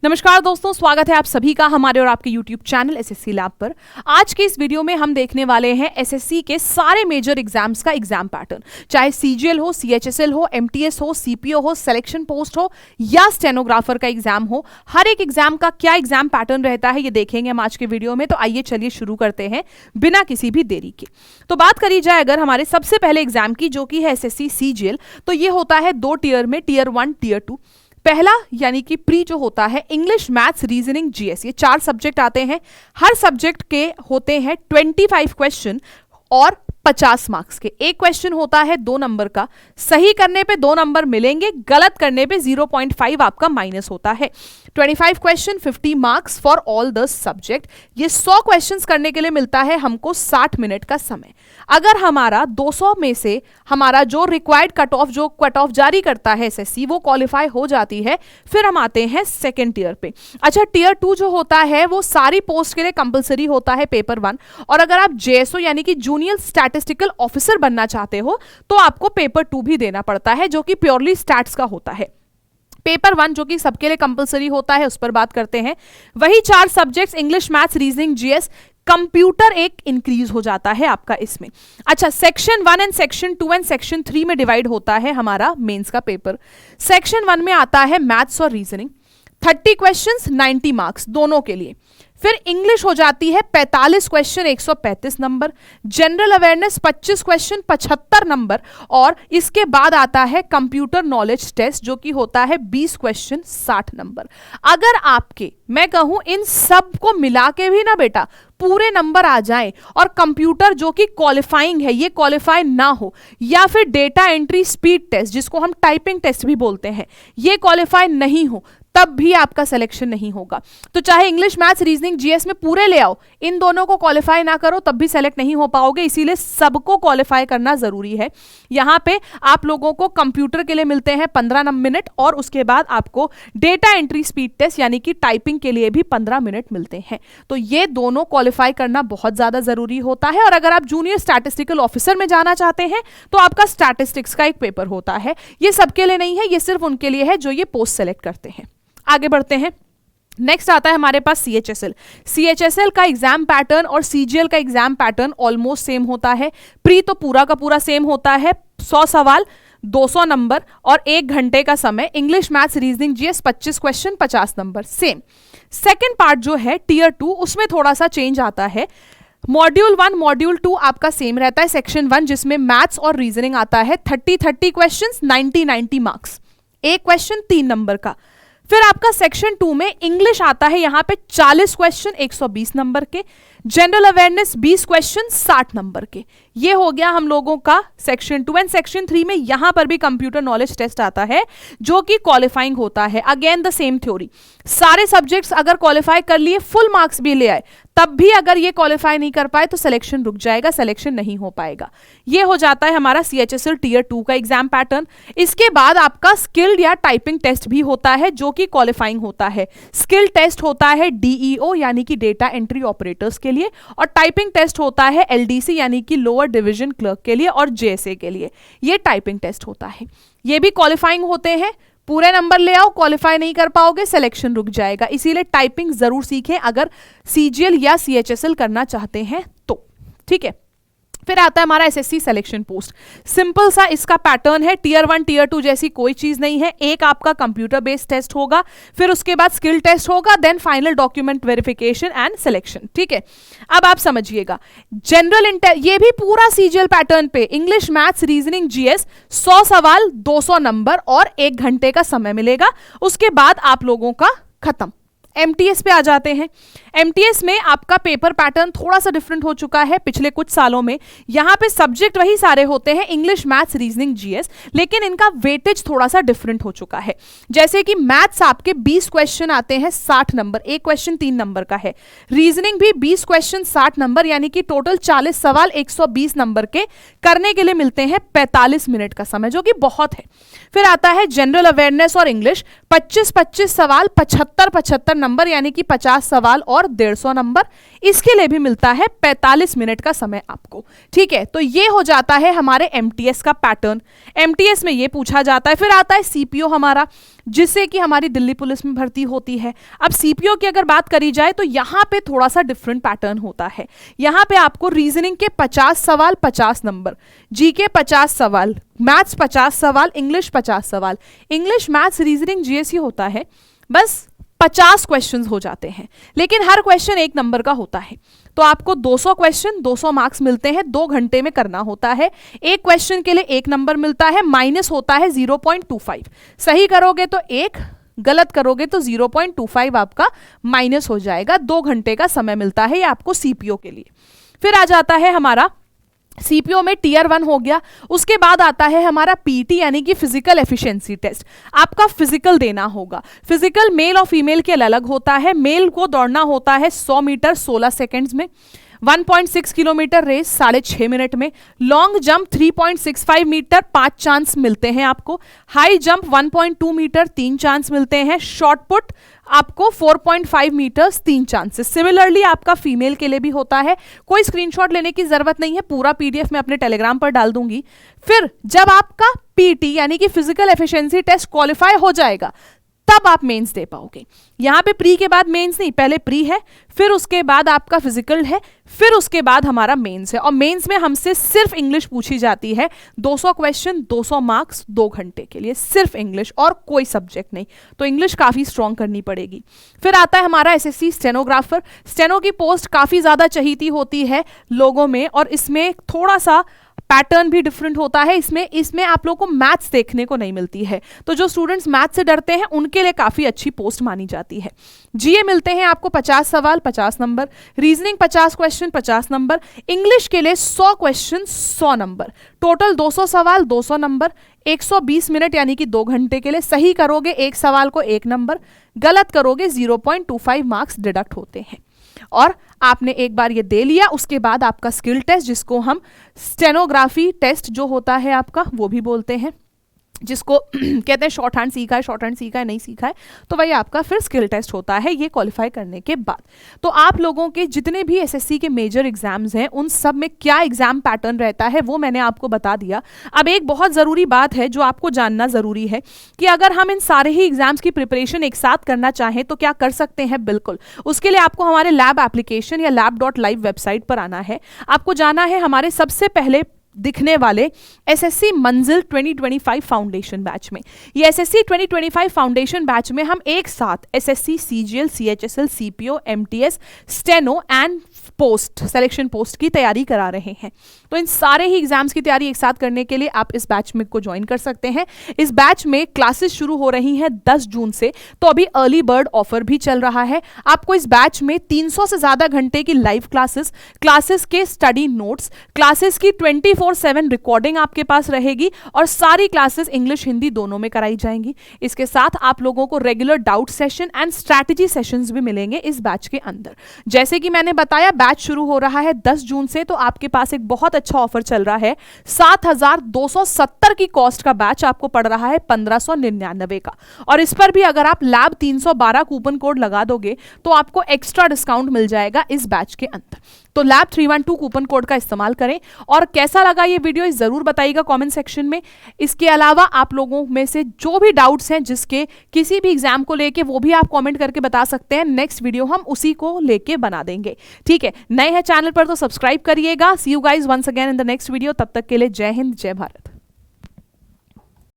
नमस्कार दोस्तों, स्वागत है आप सभी का हमारे और आपके YouTube चैनल एसएससी लैब पर। आज के इस वीडियो में हम देखने वाले हैं एसएससी के सारे मेजर एग्जाम्स का एग्जाम पैटर्न, चाहे सीजीएल हो, सीएचएसएल हो, एमटीएस हो, सीपीओ हो, सिलेक्शन पोस्ट हो या स्टेनोग्राफर का एग्जाम हो। हर एक एग्जाम का क्या एग्जाम पैटर्न रहता है ये देखेंगे हम आज के वीडियो में। तो आइए चलिए शुरू करते हैं बिना किसी भी देरी के। तो बात करी जाए अगर हमारे सबसे पहले एग्जाम की, जो कि है एसएससी सीजीएल, तो ये होता है 2 टीयर में, टीयर 1, टीयर 2। पहला यानी कि प्री जो होता है इंग्लिश, मैथ्स, रीजनिंग, जीएस, ये 4 सब्जेक्ट आते हैं। हर सब्जेक्ट के होते हैं 25 क्वेश्चन और 50 मार्क्स के। एक क्वेश्चन होता है 2 नंबर का, सही करने पे 2 नंबर मिलेंगे, गलत करने पे 0.5 आपका माइनस होता है। 25 question, 50 marks for all the subject. ये 100 क्वेश्चंस करने के लिए मिलता है हमको 60 मिनट का समय। अगर हमारा 200 में से हमारा जो रिक्वायर्ड कट ऑफ जारी करता है एसएससी, वो क्वालिफाई हो जाती है, फिर हम आते हैं सेकेंड टीयर पे। अच्छा, टीयर 2 जो होता है वो सारी पोस्ट के लिए कंपलसरी होता है पेपर 1, और अगर आप जेएसओ यानी कि जूनियर स्टैटिस्टिकल ऑफिसर बनना चाहते हो तो आपको पेपर 2 भी देना पड़ता है, जो कि प्योरली स्टैट्स का होता है। पेपर 1 जो कि सबके लिए कंपलसरी होता है, उस पर बात करते हैं। वही 4 subjects English, maths, reasoning, GS. Computer एक इंक्रीज हो जाता है आपका इसमें। अच्छा, section 1 and section 2 and section 3 में डिवाइड होता है हमारा मेंस का पेपर। सेक्शन 1 में आता है मैथ्स और रीजनिंग, 30 क्वेश्चंस, 90 मार्क्स दोनों के लिए। फिर इंग्लिश हो जाती है 45 question, 135 number. General awareness 25 question, 75 number. और इसके बाद आता है कंप्यूटर नॉलेज टेस्ट, जो कि होता है 20 क्वेश्चन, 60 नंबर। अगर आपके, मैं कहूं इन सब को मिला के भी ना बेटा पूरे नंबर आ जाएं, और कंप्यूटर जो कि क्वालिफाइंग है ये क्वालिफाई ना हो, या फिर डेटा एंट्री स्पीड टेस्ट जिसको हम टाइपिंग टेस्ट भी बोलते हैं, ये क्वालिफाई नहीं हो, तब भी आपका सिलेक्शन नहीं होगा। तो चाहे इंग्लिश, मैथ्स, रीजनिंग, जीएस में पूरे ले आओ, इन दोनों को क्वालिफाई ना करो तब भी सेलेक्ट नहीं हो पाओगे। इसीलिए सबको क्वालिफाई करना जरूरी है। यहां पे आप लोगों को कंप्यूटर के लिए मिलते हैं 15 मिनट, और उसके बाद आपको डेटा एंट्री स्पीड टेस्ट यानी कि टाइपिंग के लिए भी 15 मिनट मिलते हैं। तो ये दोनों क्वालिफाई करना बहुत ज्यादा जरूरी होता है। और अगर आप जूनियर स्टैटिस्टिकल ऑफिसर में जाना चाहते हैं तो आपका स्टैटिस्टिक्स का एक पेपर होता है। ये सबके लिए नहीं है, ये सिर्फ उनके लिए है जो ये पोस्ट सेलेक्ट करते हैं। आगे बढ़ते हैं। नेक्स्ट आता है हमारे पास सीएचएसएल। सीएचएसएल का एग्जाम पैटर्न और सीजीएल का एग्जाम पैटर्न ऑलमोस्ट सेम होता है। प्री तो पूरा का पूरा सेम होता है, 100 सवाल, 200 नंबर और 1 घंटे का समय। English, maths, reasoning, GS 25 question, 50 number same. Second part जो है टीयर 2, उसमें थोड़ा सा चेंज आता है। मॉड्यूल 1, मॉड्यूल 2 आपका सेम रहता है। सेक्शन 1 जिसमें मैथ्स और रीजनिंग आता है, 30 क्वेश्चंस, 90 मार्क्स, एक क्वेश्चन 3 नंबर का। फिर आपका सेक्शन 2 में इंग्लिश आता है, यहां पे 40 क्वेश्चन, 120 नंबर के। जनरल अवेयरनेस 20 क्वेश्चन, 60 नंबर के। ये हो गया हम लोगों का सेक्शन 2 एंड सेक्शन 3 में यहां पर भी कंप्यूटर नॉलेज टेस्ट आता है, जो कि क्वालिफाइंग होता है। अगेन द सेम थ्योरी, सारे सब्जेक्ट्स अगर क्वालिफाई कर लिए, फुल मार्क्स भी ले आए, तब भी अगर ये क्वालिफाई नहीं कर पाए तो सिलेक्शन रुक जाएगा, सिलेक्शन नहीं हो पाएगा। ये हो जाता है हमारा सीएचएसएल टीयर 2 का एग्जाम पैटर्न। इसके बाद आपका स्किल्ड या टाइपिंग टेस्ट भी होता है, जो कि क्वालिफाइंग होता है। स्किल टेस्ट होता है डीईओ यानी कि डेटा एंट्री ऑपरेटर्स के लिए, और टाइपिंग टेस्ट होता है एलडीसी यानी कि लोअर डिवीजन क्लर्क के लिए, और जेएसए के लिए ये टाइपिंग टेस्ट होता है। ये भी क्वालिफाइंग होते हैं। पूरे नंबर ले आओ, क्वालिफाई नहीं कर पाओगे, सिलेक्शन रुक जाएगा। इसीलिए टाइपिंग जरूर सीखें अगर सीजीएल या सीएचएसएल करना चाहते हैं तो। ठीक है, फिर आता है हमारा एसएससी सिलेक्शन पोस्ट। सिंपल सा इसका पैटर्न है, टीयर 1 टीयर 2 जैसी कोई चीज नहीं है। एक आपका कंप्यूटर बेस्ड टेस्ट होगा, फिर उसके बाद स्किल टेस्ट होगा, then final document verification and selection. ठीक है, अब आप समझिएगा जनरल ये भी पूरा सीजीएल पैटर्न पे, इंग्लिश, मैथ्स, रीजनिंग, जीएस, 100 सवाल, 200 नंबर और 1 घंटे का समय मिलेगा। उसके बाद आप लोगों का खत्म। एमटीएस पे आ जाते हैं। एमटीएस में आपका पेपर पैटर्न थोड़ा सा डिफरेंट हो चुका है पिछले कुछ सालों में। यहाँ पे सब्जेक्ट वही सारे होते हैं, इंग्लिश, मैथ्स, रीजनिंग, जीएस, लेकिन इनका वेटेज थोड़ा सा डिफरेंट हो चुका है। जैसे कि मैथ्स आपके 20 क्वेश्चन आते हैं, 60 नंबर, एक क्वेश्चन 3 नंबर का है। रीजनिंग भी 20 क्वेश्चन, 60 नंबर, यानी कि टोटल 40 सवाल 120 नंबर के करने के लिए मिलते हैं 45 मिनट का समय, जो कि बहुत है। फिर आता है जनरल अवेयरनेस और इंग्लिश, 25-25 सवाल, 75-75 नंबर यानी कि 50 सवाल और 150 नंबर। इसके लिए भी मिलता है 45 मिनट का समय आपको। ठीक है, तो ये हो जाता है हमारे एमटीएस का पैटर्न। एमटीएस में ये पूछा जाता है। फिर आता है सीपीओ हमारा, जिससे कि हमारी दिल्ली पुलिस में भर्ती होती है। अब सीपीओ की अगर बात करी जाए तो यहाँ पे थोड़ा सा डिफरेंट पैटर्न होता है। यहाँ पे आपको रीजनिंग के 50 सवाल 50 नंबर, जीके 50 सवाल, मैथ्स 50 सवाल, इंग्लिश 50 सवाल। इंग्लिश, मैथ्स, रीजनिंग, जीएसई होता है, बस 50 क्वेश्चंस हो जाते हैं, लेकिन हर क्वेश्चन 1 नंबर का होता है। तो आपको 200 क्वेश्चन 200 मार्क्स मिलते हैं, 2 घंटे में करना होता है। एक क्वेश्चन के लिए 1 नंबर मिलता है, माइनस होता है 0.25। सही करोगे तो 1, गलत करोगे तो 0.25 आपका माइनस हो जाएगा। 2 घंटे का समय मिलता है ये आपको सीपीओ के लिए। फिर आ जाता है हमारा सीपीओ में टीयर 1 हो गया। उसके बाद आता है हमारा पीटी यानी कि फिजिकल एफिशिएंसी टेस्ट। आपका फिजिकल देना होगा। फिजिकल मेल और फीमेल के अलग होता है। मेल को दौड़ना होता है 100 मीटर 16 सेकेंड्स में, 1.6 किलोमीटर रेस 6.5 मिनट में, लॉन्ग जंप 3.65 मीटर 5 चांस मिलते हैं आपको, हाई जंप 1.2 मीटर 3 चांस मिलते हैं, शॉर्ट पुट आपको 4.5 मीटर्स 3 चांसेस। सिमिलरली आपका फीमेल के लिए भी होता है। कोई स्क्रीनशॉट लेने की जरूरत नहीं है, पूरा पीडीएफ मैं अपने टेलीग्राम पर डाल दूंगी। फिर जब आपका पीटी यानी कि फिजिकल एफिशिएंसी टेस्ट क्वालिफाई हो जाएगा तब आप मेंस दे पाओगे। यहां पे प्री के बाद मेंस नहीं, पहले प्री है, फिर उसके बाद आपका फिजिकल है, फिर उसके बाद हमारा मेंस है। और मेंस में हमसे सिर्फ इंग्लिश पूछी जाती है। 200 क्वेश्चन 200 मार्क्स 2 घंटे के लिए, सिर्फ इंग्लिश और कोई सब्जेक्ट नहीं। तो इंग्लिश काफी स्ट्रॉन्ग करनी पड़ेगी। फिर आता है हमारा एसएससी स्टेनोग्राफर। स्टेनो की पोस्ट काफी ज्यादा चहीती होती है लोगों में, और इसमें थोड़ा सा पैटर्न भी डिफरेंट होता है। इसमें आप लोगों को मैथ्स देखने को नहीं मिलती है, तो जो स्टूडेंट्स मैथ्स से डरते हैं उनके लिए काफी अच्छी पोस्ट मानी जाती है। जीए मिलते हैं आपको 50 सवाल 50 number, reasoning 50 question 50 number, English के लिए 100 क्वेश्चन 100 नंबर, टोटल 200 सवाल 200 नंबर, 120 मिनट यानी कि 2 घंटे के लिए। सही करोगे 1 सवाल को 1 नंबर, गलत करोगे 0.25 मार्क्स डिडक्ट होते हैं। और आपने एक बार ये दे लिया, उसके बाद आपका स्किल टेस्ट, जिसको हम स्टेनोग्राफी टेस्ट जो होता है आपका वो भी बोलते हैं, जिसको कहते हैं शॉर्ट हैंड सीखा है नहीं सीखा है, तो वही आपका फिर स्किल टेस्ट होता है ये क्वालिफाई करने के बाद। तो आप लोगों के जितने भी एसएससी के मेजर एग्जाम्स हैं उन सब में क्या एग्जाम पैटर्न रहता है वो मैंने आपको बता दिया। अब एक बहुत ज़रूरी बात है जो आपको जानना ज़रूरी है कि अगर हम इन सारे ही एग्जाम्स की प्रिपरेशन एक साथ करना चाहें तो क्या कर सकते हैं। बिल्कुल, उसके लिए आपको हमारे लैब एप्लीकेशन या lab.live वेबसाइट पर आना है। आपको जाना है हमारे सबसे पहले दिखने वाले एसएससी मंजिल 2025 फाउंडेशन बैच में। ये एसएससी 2025 फाउंडेशन बैच में हम एक साथ SSC, CGL, CHSL, CPO, MTS, steno and post selection post की तैयारी करा रहे हैं। तो इन सारे ही एग्जाम्स की तैयारी एक साथ करने के लिए आप इस बैच में को ज्वाइन कर सकते हैं। इस बैच में क्लासेस शुरू हो रही हैं 10 जून से, तो अभी अर्ली बर्ड ऑफर भी चल रहा है। आपको इस बैच में 300 से ज्यादा घंटे की लाइव क्लासेस के स्टडी नोट्स, क्लासेस की 24/7 रिकॉर्डिंग आपके पास रहेगी और सारी क्लासेस इंग्लिश हिंदी दोनों में कराई जाएंगी। इसके साथ आप लोगों को regular doubt session and strategy sessions भी मिलेंगे इस बैच के अंदर। जैसे कि मैंने बताया बैच शुरू हो रहा है 10 जून से, तो आपके पास एक बहुत अच्छा ऑफर चल रहा है। 7,270 की कॉस्ट का बैच आपको पड़ रहा है 1,599 का, और इस पर भी अगर आप लैब 312 कूपन कोड लगा दोगे तो आपको एक्स्ट्रा डिस्काउंट मिल जाएगा इस बैच के अंदर। तो लैब 312 कूपन कोड का इस्तेमाल करें। और कैसा लगा ये वीडियो जरूर बताइएगा कमेंट सेक्शन में। इसके अलावा आप लोगों में से जो भी डाउट्स हैं जिसके किसी भी एग्जाम को लेके, वो भी आप कमेंट करके बता सकते हैं। नेक्स्ट वीडियो हम उसी को लेके बना देंगे। ठीक है, नए हैं चैनल पर तो सब्सक्राइब करिएगा। See you guys once again in the next video. तब तक के लिए जय हिंद, जय भारत।